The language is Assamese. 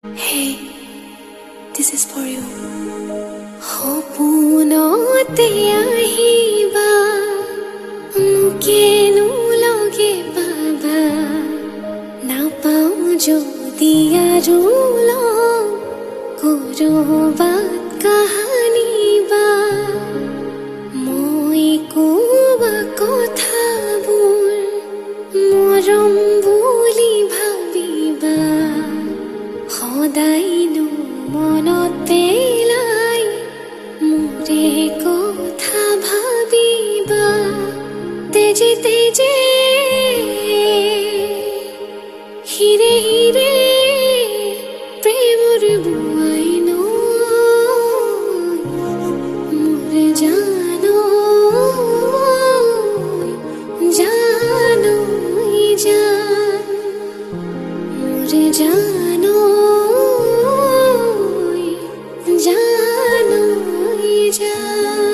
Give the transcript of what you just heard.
Hey, this is for you. সপোনতে আহিবা মোকেনো লগে পাবা নাপাওঁ যদি আৰু লগ কৰবাত কাহানি বা মই কোৱা কথাবোৰ মৰম বুলি ভাবিবা সদায়নো মনত পেলাই মোৰে কথা ভাবিবা তেজে তেজে হিৰে হিৰে প্ৰেমৰ বুৱাই মোৰ জানো জানো জান মোৰ জানো জানো জান